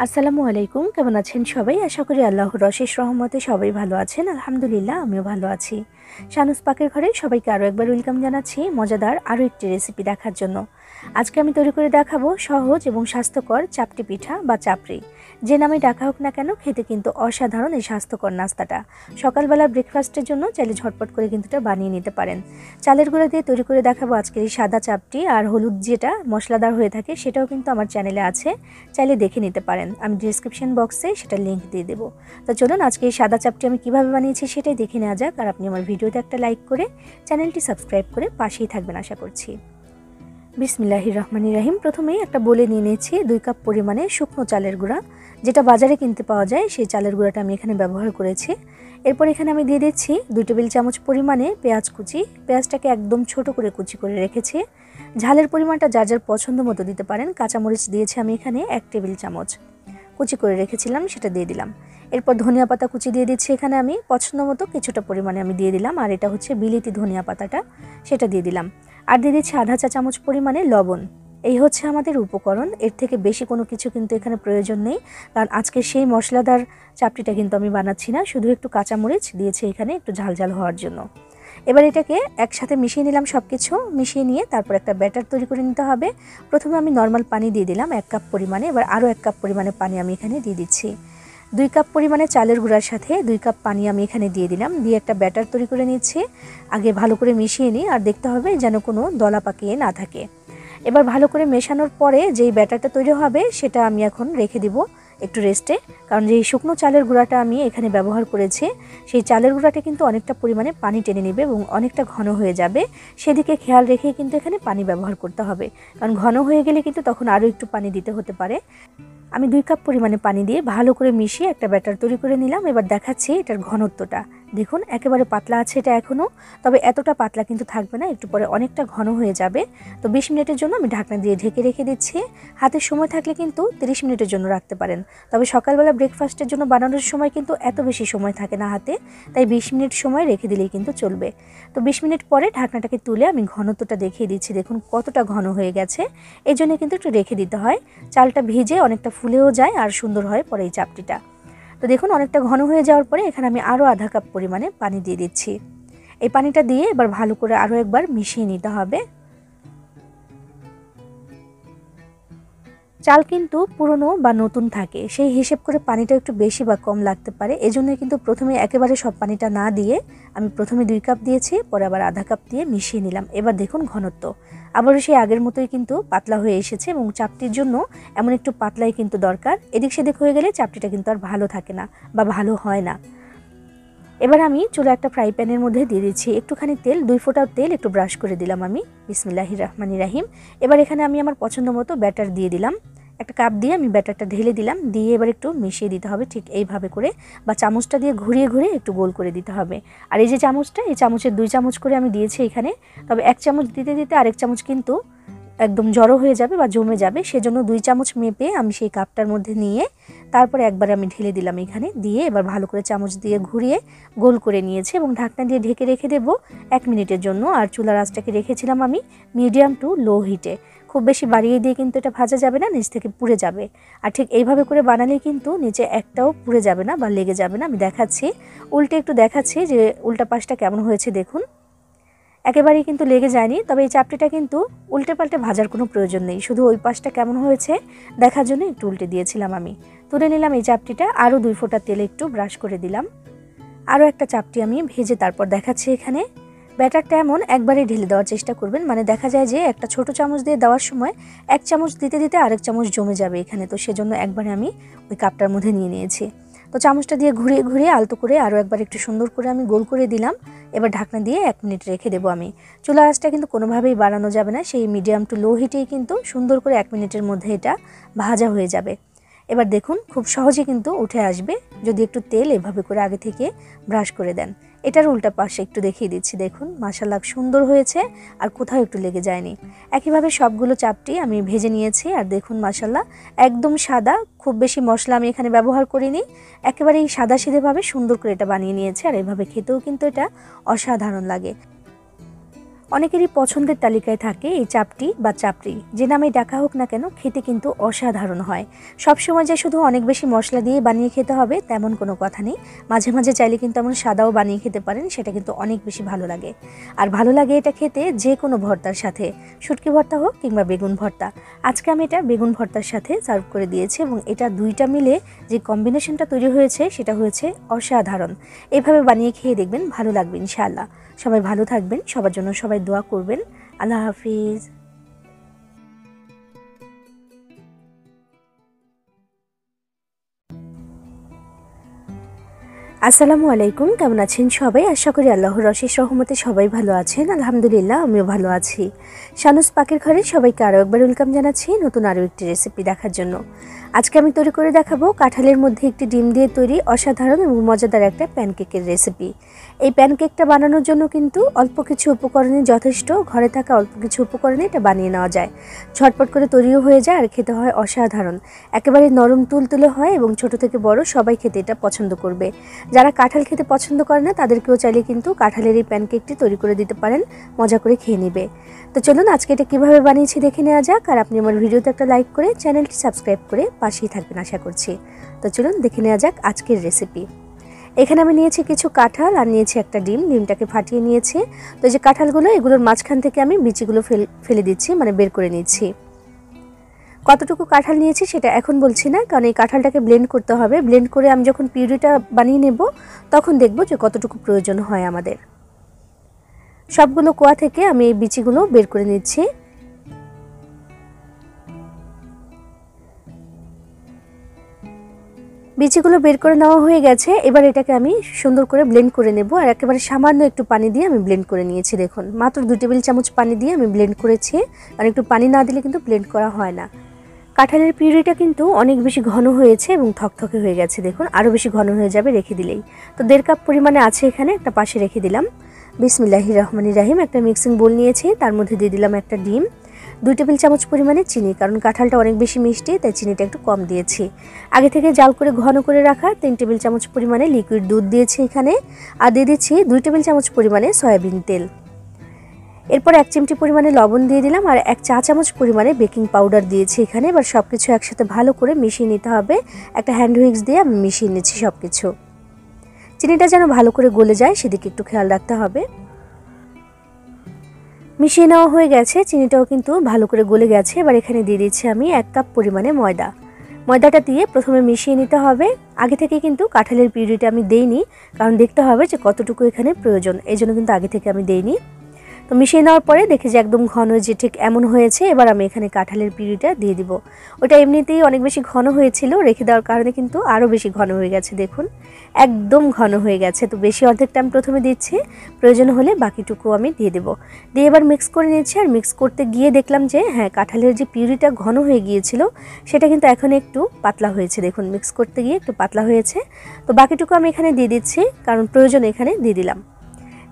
আসসালামু আলাইকুম, কেমন আছেন সবাই? আশা করি আল্লাহর অশেষ রহমতে সবাই ভালো আছেন। আলহামদুলিল্লাহ, আমিও ভালো আছি। শানুস পাকের ঘরে সবাইকে আরও একবার ওয়েলকাম জানাচ্ছি মজাদার আরও একটি রেসিপি দেখার জন্য। আজকে আমি তৈরি করে দেখাবো সহজ এবং স্বাস্থ্যকর চাপটি পিঠা বা চাপড়ি। যে নামে ডাকা হোক না কেন, খেতে কিন্তু অসাধারণ এই স্বাস্থ্যকর নাস্তাটা। সকালবেলা ব্রেকফাস্টের জন্য চাইলে ঝটপট করে কিন্তু এটা বানিয়ে নিতে পারেন। চালের গুঁড়া দিয়ে তৈরি করে দেখাবো আজকের এই সাদা চাপটি। আর হলুদ যেটা মশলাদার হয়ে থাকে সেটাও কিন্তু আমার চ্যানেলে আছে, চাইলে দেখে নিতে পারেন। আমি ডিসক্রিপশন বক্সে সেটা লিঙ্ক দিয়ে দেবো। তো চলুন আজকে এই সাদা চাপটি আমি কীভাবে বানিয়েছি সেটাই দেখে নেওয়া যাক। আর আপনি আমার ভিডিওতে একটা লাইক করে চ্যানেলটি সাবস্ক্রাইব করে পাশেই থাকবেন আশা করছি। বিসমিল্লাহির রহমানির রহিম। প্রথমেই একটা বলে নিয়ে নিয়েছি 2 কাপ পরিমাণে শুকনো চালের গুঁড়া, যেটা বাজারে কিনতে পাওয়া যায় সেই চালের গুঁড়াটা আমি এখানে ব্যবহার করেছি। এরপর এখানে আমি দিয়ে দিচ্ছি 2 টেবিল চামচ পরিমাণে পেঁয়াজ কুচি। পেঁয়াজটাকে একদম ছোট করে কুচি করে রেখেছি। ঝালের পরিমাণটা যার যার পছন্দ মতো দিতে পারেন। কাঁচামরিচ দিয়েছি আমি এখানে 1 টেবিল চামচ, কুচি করে রেখেছিলাম সেটা দিয়ে দিলাম। এরপর ধনিয়া পাতা কুচি দিয়ে দিচ্ছি এখানে আমি পছন্দ মতো কিছুটা পরিমাণে আমি দিয়ে দিলাম। আর এটা হচ্ছে বিলেতি ধনিয়া পাতাটা, সেটা দিয়ে দিলাম। আর দিয়ে দিচ্ছি আধা চা চামচ পরিমাণে লবণ। এই হচ্ছে আমাদের উপকরণ, এর থেকে বেশি কোনো কিছু কিন্তু এখানে প্রয়োজন নেই, কারণ আজকে সেই মশলাদার চাপটিটা কিন্তু আমি বানাচ্ছি না, শুধু একটু কাঁচামরিচ দিয়েছি এখানে একটু ঝাল ঝাল হওয়ার জন্য। এবার এটাকে একসাথে মিশিয়ে নিলাম, সব কিছু মিশিয়ে নিয়ে তারপর একটা ব্যাটার তৈরি করে নিতে হবে। প্রথমে আমি নর্মাল পানি দিয়ে দিলাম 1 কাপ পরিমাণে, এবার আরও 1 কাপ পরিমাণে পানি আমি এখানে দিয়ে দিচ্ছি। 2 কাপ পরিমাণে চালের গুঁড়ার সাথে 2 কাপ পানি আমি এখানে দিয়ে দিলাম, দিয়ে একটা ব্যাটার তৈরি করে নিচ্ছি। আগে ভালো করে মিশিয়ে নিই, আর দেখতে হবে যেন কোনো দলা পাকিয়ে না থাকে। এবার ভালো করে মেশানোর পরে যেই ব্যাটারটা তৈরি হবে সেটা আমি এখন রেখে দিব একটু রেস্টে, কারণ যেই শুকনো চালের গুঁড়াটা আমি এখানে ব্যবহার করেছি সেই চালের গুঁড়াটা কিন্তু অনেকটা পরিমাণে পানি টেনে নেবে এবং অনেকটা ঘন হয়ে যাবে। সেদিকে খেয়াল রেখে কিন্তু এখানে পানি ব্যবহার করতে হবে, কারণ ঘন হয়ে গেলে কিন্তু তখন আরও একটু পানি দিতে হতে পারে। আমি 2 কাপ পরিমাণে পানি দিয়ে ভালো করে মিশিয়ে একটা ব্যাটার তৈরি করে নিলাম। এবার দেখাচ্ছি এটার ঘনত্বটা। দেখুন একেবারে পাতলা আছে এটা এখনও, তবে এতটা পাতলা কিন্তু থাকবে না, একটু পরে অনেকটা ঘন হয়ে যাবে। তো 20 মিনিটের জন্য আমি ঢাকনা দিয়ে ঢেকে রেখে দিচ্ছি। হাতের সময় থাকলে কিন্তু 30 মিনিটের জন্য রাখতে পারেন, তবে সকালবেলা ব্রেকফাস্টের জন্য বানানোর সময় কিন্তু এত বেশি সময় থাকে না হাতে, তাই 20 মিনিট সময় রেখে দিলেই কিন্তু চলবে। তো 20 মিনিট পরে ঢাকনাটাকে তুলে আমি ঘনত্বটা দেখিয়ে দিচ্ছি, দেখুন কতটা ঘন হয়ে গেছে। এই জন্য কিন্তু একটু রেখে দিতে হয়, চালটা ভিজে অনেকটা ফুলেও যায় আর সুন্দর হয় পরে এই চাপটিটা। তো দেখুন অনেকটা ঘন হয়ে যাওয়ার পরে এখানে আমি আরও আধা কাপ পরিমাণে পানি দিয়ে দিচ্ছি। এই পানিটা দিয়ে এবার ভালো করে আরও একবার মিশিয়ে নিতে হবে। চাল কিন্তু পুরনো বা নতুন থাকে, সেই হিসেব করে পানিটা একটু বেশি বা কম লাগতে পারে। এজন্য কিন্তু প্রথমে একেবারে সব পানিটা না দিয়ে আমি প্রথমে 2 কাপ দিয়েছি, পরে আবার আধা কাপ দিয়ে মিশিয়ে নিলাম। এবার দেখুন ঘনত্ব আবারও সেই আগের মতোই কিন্তু পাতলা হয়ে এসেছে, এবং চাপটির জন্য এমন একটু পাতলাই কিন্তু দরকার। এদিক সেদিক হয়ে গেলে চাপটিটা কিন্তু আর ভালো থাকে না বা ভালো হয় না। এবার আমি চুলা একটা ফ্রাই প্যানের মধ্যে দিয়ে দিচ্ছি একটুখানি তেল, 2 ফোঁটা তেল একটু ব্রাশ করে দিলাম আমি। বিসমিল্লাহির রহমানির রহিম। এবার এখানে আমি আমার পছন্দ মতো ব্যাটার দিয়ে দিলাম, একটা কাপ দিয়ে আমি ব্যাটারটা ঢেলে দিলাম, দিয়ে এবার একটু মিশিয়ে দিতে হবে ঠিক এইভাবে করে, বা চামচটা দিয়ে ঘুরিয়ে ঘুরিয়ে একটু গোল করে দিতে হবে। আর এই যে চামচটা, এই চামচের 2 চামচ করে আমি দিয়েছি এখানে, তবে 1 চামচ দিতে দিতে আরেক চামচ কিন্তু একদম জড়ো হয়ে যাবে বা জমে যাবে, সেজন্য 2 চামচ মেপে আমি সেই কাপটার মধ্যে নিয়ে তারপরে একবার আমি ঢেলে দিলাম এখানে, দিয়ে এবার ভালো করে চামচ দিয়ে ঘুরিয়ে গোল করে নিয়েছি এবং ঢাকনা দিয়ে ঢেকে রেখে দেব 1 মিনিটের জন্য। আর চুলার আঁচটাকে রেখেছিলাম আমি মিডিয়াম টু লো হিটে, খুব বেশি বাড়িয়ে দিয়ে কিন্তু এটা ভাজা যাবে না, নিচ থেকে পুড়ে যাবে। আর ঠিক এইভাবে করে বানালে কিন্তু নিচে একটাও পুড়ে যাবে না বা লেগে যাবে না। আমি দেখাচ্ছি, উল্টে একটু দেখাচ্ছি যে উল্টা পাশটা কেমন হয়েছে, দেখুন একেবারেই কিন্তু লেগে যায়নি। তবে এই চাপটিটা কিন্তু উল্টে পাল্টে ভাজার কোনো প্রয়োজন নেই, শুধু ওই পাশটা কেমন হয়েছে দেখার জন্য একটু উল্টে দিয়েছিলাম আমি। তুলে নিলাম এই চাপটিটা, আরও 2 ফোঁটা তেলে একটু ব্রাশ করে দিলাম। আরও একটা চাপটি আমি ভেজে তারপর দেখাচ্ছি এখানে। ব্যাটারটা এমন একবারে ঢেলে দেওয়ার চেষ্টা করবেন, মানে দেখা যায় যে একটা ছোট চামচ দিয়ে দেওয়ার সময় 1 চামচ দিতে দিতে আরেক চামচ জমে যাবে এখানে, তো সেজন্য একবারে আমি ওই কাপটার মধ্যে নিয়ে নিয়েছি। তো চামচটা দিয়ে ঘুরিয়ে ঘুরিয়ে আলতো করে আরও একবার একটু সুন্দর করে আমি গোল করে দিলাম। এবার ঢাকনা দিয়ে 1 মিনিট রেখে দেবো আমি। চুলা আঁচটা কিন্তু কোনোভাবেই বাড়ানো যাবে না, সেই মিডিয়াম টু লো হিটেই কিন্তু সুন্দর করে 1 মিনিটের মধ্যে এটা ভাজা হয়ে যাবে। এবার দেখুন খুব সহজে কিন্তু উঠে আসবে যদি একটু তেল এভাবে করে আগে থেকে ব্রাশ করে দেন। এটার উল্টা পাশে একটু দেখিয়ে দিচ্ছি, দেখুন মাশাআল্লাহ সুন্দর হয়েছে আর কোথাও একটু লেগে যায়নি। একইভাবে সবগুলো চাপটি আমি ভেজে নিয়েছি, আর দেখুন মাশাআল্লাহ একদম সাদা, খুব বেশি মশলা আমি এখানে ব্যবহার করিনি, একেবারেই সাদা সিধেভাবে সুন্দর করে এটা বানিয়ে নিয়েছি। আর এভাবে খেতেও কিন্তু এটা অসাধারণ লাগে। অনেকেরই পছন্দের তালিকায় থাকে এই চাপটি বা চাপড়ি, যে নামে ডাকা হোক না কেন খেতে কিন্তু অসাধারণ হয়। সবসময় যে শুধু অনেক বেশি মশলা দিয়ে বানিয়ে খেতে হবে তেমন কোনো কথা নেই, মাঝে মাঝে চাইলে কিন্তু এমন সাদাও বানিয়ে খেতে পারেন, সেটা কিন্তু অনেক বেশি ভালো লাগে। আর ভালো লাগে এটা খেতে যে কোনো ভর্তার সাথে, শুটকি ভর্তা হোক কিংবা বেগুন ভর্তা। আজকে আমি এটা বেগুন ভর্তার সাথে সার্ভ করে দিয়েছি এবং এটা দুইটা মিলে যে কম্বিনেশনটা তৈরি হয়েছে সেটা হয়েছে অসাধারণ। এভাবে বানিয়ে খেয়ে দেখবেন, ভালো লাগবে ইনশাআল্লাহ। সবাই ভালো থাকবেন, সবার জন্য সবাই দোয়া করবেন। আল্লাহ হাফিজ। আসসালামু আলাইকুম, কেমন আছেন সবাই? আশা করি আল্লাহর অশেষ রহমতে সবাই ভালো আছেন। আলহামদুলিল্লাহ, আমিও ভালো আছি। শানুস পাকের ঘরে সবাইকে আরও একবার ওয়েলকাম জানাচ্ছি নতুন আরও একটি রেসিপি দেখার জন্য। আজকে আমি তৈরি করে দেখাবো কাঁঠালের মধ্যে একটি ডিম দিয়ে তৈরি অসাধারণ এবং মজাদার একটা প্যানকেকের রেসিপি। এই প্যানকেকটা বানানোর জন্য কিন্তু অল্প কিছু উপকরণই যথেষ্ট, ঘরে থাকা অল্প কিছু উপকরণে এটা বানিয়ে নেওয়া যায়। ঝটপট করে তৈরিও হয়ে যায় আর খেতে হয় অসাধারণ। একেবারে নরম তুলতুলে হয় এবং ছোট থেকে বড় সবাই খেতে এটা পছন্দ করবে। যারা কাঁঠাল খেতে পছন্দ করে না তাদেরকেও চাইলে কিন্তু কাঁঠালের এই প্যানকেকটি তৈরি করে দিতে পারেন, মজা করে খেয়ে নেবে। তো চলুন আজকে এটা কীভাবে বানিয়েছি দেখে নেওয়া যাক। আর আপনি আমার ভিডিওতে একটা লাইক করে চ্যানেলটি সাবস্ক্রাইব করে পাশেই থাকবেন আশা করছি। তো চলুন দেখে নেওয়া যাক আজকের রেসিপি। এখানে আমি নিয়েছি কিছু কাঁঠাল আর নিয়েছি একটা ডিম, ডিমটাকে ফাটিয়ে নিয়েছি। তো যে কাঁঠালগুলো, এগুলোর মাঝখান থেকে আমি বিচিগুলো ফেলে দিচ্ছি, মানে বের করে নিচ্ছি। কতটুকু কাঁঠাল নিয়েছি সেটা এখন বলছি না, কারণ এই কাঁঠালটাকে ব্লেন্ড করতে হবে। ব্লেন্ড করে আমি যখন পিউরিটা বানিয়ে নেব তখন দেখব যে কতটুকু প্রয়োজন হয় আমাদের। সবগুলো কোয়া থেকে আমি এই বিচিগুলো বের করে নিচ্ছি। বিচিগুলো বের করে নেওয়া হয়ে গেছে। এবার এটাকে আমি সুন্দর করে ব্লেন্ড করে নেব। আর একেবারে সামান্য একটু পানি দিয়ে আমি ব্লেন্ড করে নিয়েছি। দেখুন, মাত্র 2 টেবিল চামচ পানি দিয়ে আমি ব্লেন্ড করেছি। আর একটু পানি না দিলে কিন্তু ব্লেন্ড করা হয় না। কাঁঠালের পিউরিটা কিন্তু অনেক বেশি ঘন হয়েছে এবং থকথকে হয়ে গেছে। দেখুন, আরও বেশি ঘন হয়ে যাবে রেখে দিলেই। তো 1.5 কাপ পরিমাণে আছে এখানে, একটা পাশে রেখে দিলাম। বিসমিল্লাহির রহমানির রহিম। একটা মিক্সিং বোল নিয়েছি, তার মধ্যে দিয়ে দিলাম একটা ডিম, 2 টেবিল চামচ পরিমাণে চিনি, কারণ কাঁঠালটা অনেক বেশি মিষ্টি তাই চিনিটা একটু কম দিয়েছি। আগে থেকে জাল করে ঘন করে রাখা 3 টেবিল চামচ পরিমাণে লিকুইড দুধ দিয়েছি এখানে। আর দিয়ে দিচ্ছি 2 টেবিল চামচ পরিমাণে সয়াবিন তেল। এরপর 1 চিমটি পরিমাণে লবণ দিয়ে দিলাম আর 1 চা চামচ পরিমাণে বেকিং পাউডার দিয়েছি এখানে। এবার সব কিছু একসাথে ভালো করে মিশিয়ে নিতে হবে। একটা হ্যান্ড হুইক্স দিয়ে আমি মিশিয়ে নিচ্ছি সব কিছু। চিনিটা যেন ভালো করে গলে যায় সেদিকে একটু খেয়াল রাখতে হবে। মিশিয়ে নেওয়া হয়ে গেছে, চিনিটাও কিন্তু ভালো করে গলে গেছে। এবার এখানে দিয়ে দিচ্ছি আমি 1 কাপ পরিমাণে ময়দা। ময়দাটা দিয়ে প্রথমে মিশিয়ে নিতে হবে। আগে থেকে কিন্তু কাঁঠালের পিউরিটা আমি দেইনি, কারণ দেখতে হবে যে কতটুকু এখানে প্রয়োজন, এই জন্য কিন্তু আগে থেকে আমি দেইনি। তো মিশিয়ে নেওয়ার পরে দেখি যে একদম ঘন, যে ঠিক এমন হয়েছে। এবার আমি এখানে কাঁঠালের পিউরিটা দিয়ে দিব। ওটা এমনিতেই অনেক বেশি ঘন হয়েছিল, রেখে দেওয়ার কারণে কিন্তু আরও বেশি ঘন হয়ে গেছে। দেখুন, একদম ঘন হয়ে গেছে। তো বেশি অর্ধেকটা আমি প্রথমে দিচ্ছি, প্রয়োজন হলে বাকিটুকু আমি দিয়ে দেবো। দিয়ে এবার মিক্স করে নিচ্ছি। আর মিক্স করতে গিয়ে দেখলাম যে হ্যাঁ, কাঁঠালের যে পিউরিটা ঘন হয়ে গিয়েছিল সেটা কিন্তু এখন একটু পাতলা হয়েছে। দেখুন, মিক্স করতে গিয়ে একটু পাতলা হয়েছে। তো বাকিটুকু আমি এখানে দিয়ে দিচ্ছি, কারণ প্রয়োজন এখানে দিয়ে দিলাম।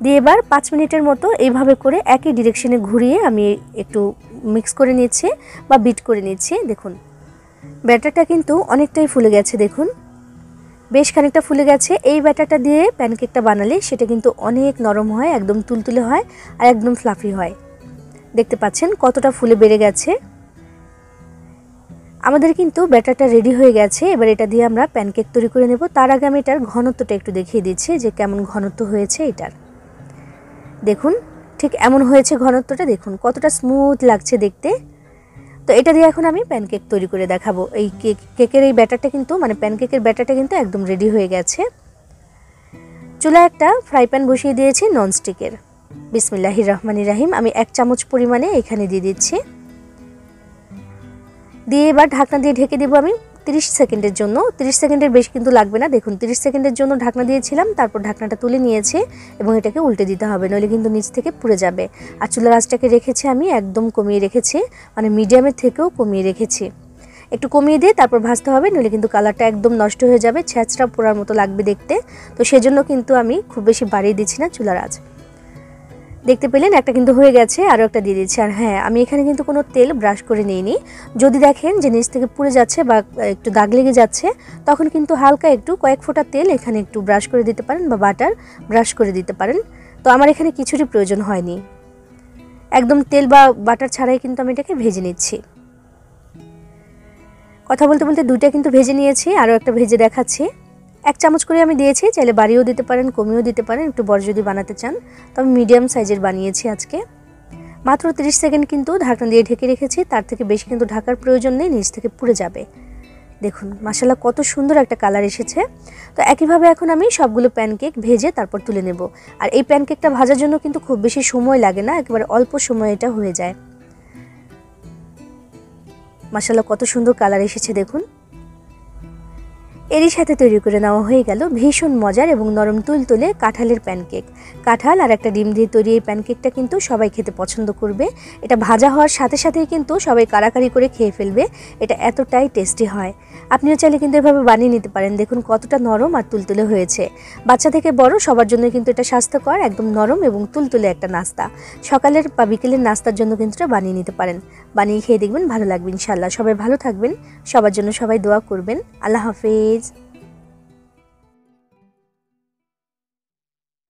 দিয়ে এবার 5 মিনিটের মতো এইভাবে করে একই ডিরেকশনে ঘুরিয়ে আমি একটু মিক্স করে নিচ্ছি বা বিট করে নিচ্ছি। দেখুন, ব্যাটারটা কিন্তু অনেকটাই ফুলে গেছে। দেখুন, বেশ খানিকটা ফুলে গেছে। এই ব্যাটারটা দিয়ে প্যানকেকটা বানালে সেটা কিন্তু অনেক নরম হয়, একদম তুলতুলে হয় আর একদম ফ্লাফি হয়। দেখতে পাচ্ছেন কতটা ফুলে বেড়ে গেছে। আমাদের কিন্তু ব্যাটারটা রেডি হয়ে গেছে। এবার এটা দিয়ে আমরা প্যানকেক তৈরি করে নেব। তার আগে আমি এটার ঘনত্বটা একটু দেখিয়ে দিচ্ছি যে কেমন ঘনত্ব হয়েছে এটার। দেখুন, ঠিক এমন হয়েছে ঘনত্বটা। দেখুন কতটা স্মুথ লাগছে দেখতে। তো এটা দিয়ে এখন আমি প্যানকেক তৈরি করে দেখাবো। এই কেকের এই ব্যাটারটা কিন্তু, মানে প্যানকেকের ব্যাটারটা কিন্তু একদম রেডি হয়ে গেছে। চুলায় একটা ফ্রাই প্যান বসিয়ে দিয়েছি ননস্টিকের। বিসমিল্লাহির রহমানির রহিম। আমি 1 চামচ পরিমাণে এখানে দিয়ে দিচ্ছি। দিয়ে এবার ঢাকনা দিয়ে ঢেকে দেবো আমি 30 সেকেন্ডের জন্য। 30 সেকেন্ডের বেশি কিন্তু লাগবে না। দেখুন, 30 সেকেন্ডের জন্য ঢাকনা দিয়েছিলাম, তারপর ঢাকনাটা তুলে নিয়েছে এবং এটাকে উল্টে দিতে হবে, নইলে কিন্তু নিচ থেকে পুড়ে যাবে। আর চুলার আঁচটাকে রেখেছি আমি একদম কমিয়ে রেখেছি, মানে মিডিয়ামের থেকেও কমিয়ে রেখেছি। একটু কমিয়ে দিয়ে তারপর ভাজতে হবে, নইলে কিন্তু কালারটা একদম নষ্ট হয়ে যাবে, ছ্যাঁচড়া পোড়ার মতো লাগবে দেখতে। তো সেজন্য কিন্তু আমি খুব বেশি বাড়িয়ে দিচ্ছি না চুলার আঁচ। দেখতে পেলেন একটা কিন্তু হয়ে গেছে, আরও একটা দিয়ে দিচ্ছি। আর হ্যাঁ, আমি এখানে কিন্তু কোনো তেল ব্রাশ করে নিইনি। যদি দেখেন যে নিচ থেকে পুড়ে যাচ্ছে বা একটু দাগ লেগে যাচ্ছে, তখন কিন্তু হালকা একটু কয়েক ফোঁটা তেল এখানে একটু ব্রাশ করে দিতে পারেন বা বাটার ব্রাশ করে দিতে পারেন। তো আমার এখানে কিছুরই প্রয়োজন হয়নি। একদম তেল বা বাটার ছাড়াই কিন্তু আমি এটাকে ভেজে নিচ্ছি। কথা বলতে বলতে দুইটা কিন্তু ভেজে নিয়েছি, আরও একটা ভেজে দেখাচ্ছি। 1 চামচ করে আমি দিয়েছি, চাইলে বাড়িয়েও দিতে পারেন, কমিয়েও দিতে পারেন, একটু বড় যদি বানাতে চান। তো আমি মিডিয়াম সাইজের বানিয়েছি আজকে। মাত্র 30 সেকেন্ড কিন্তু ঢাকনা দিয়ে ঢেকে রেখেছি, তার থেকে বেশি কিন্তু ঢাকার প্রয়োজন নেই, নিচ থেকে পুড়ে যাবে। দেখুন মাশাআল্লাহ কত সুন্দর একটা কালার এসেছে। তো একইভাবে এখন আমি সবগুলো প্যানকেক ভেজে তারপর তুলে নেব। আর এই প্যানকেকটা ভাজার জন্য কিন্তু খুব বেশি সময় লাগে না, একেবারে অল্প সময়ে এটা হয়ে যায়। মাশাআল্লাহ কত সুন্দর কালার এসেছে দেখুন। এরই সাথে তৈরি করে নেওয়া হয়ে গেল ভীষণ মজার এবং নরম তুলতুলে কাঁঠালের প্যানকেক। কাঁঠাল আর একটা ডিম দিয়ে তৈরি এই প্যানকেকটা কিন্তু সবাই খেতে পছন্দ করবে। এটা ভাজা হওয়ার সাথে সাথেই কিন্তু সবাই কাড়াকাড়ি করে খেয়ে ফেলবে, এটা এতটাই টেস্টি হয়। আপনিও চাইলে কিন্তু এভাবে বানিয়ে নিতে পারেন। দেখুন কতটা নরম আর তুলতুলে হয়েছে। বাচ্চা থেকে বড় সবার জন্য কিন্তু এটা স্বাস্থ্যকর, একদম নরম এবং তুলতুলে একটা নাস্তা। সকালের বা বিকেলের নাস্তার জন্য কিন্তু এটা বানিয়ে নিতে পারেন। বানিয়ে খেয়ে দেখবেন, ভালো লাগবে ইনশাআল্লাহ। সবাই ভালো থাকবেন, সবার জন্য সবাই দোয়া করবেন। আল্লাহ হাফেজ।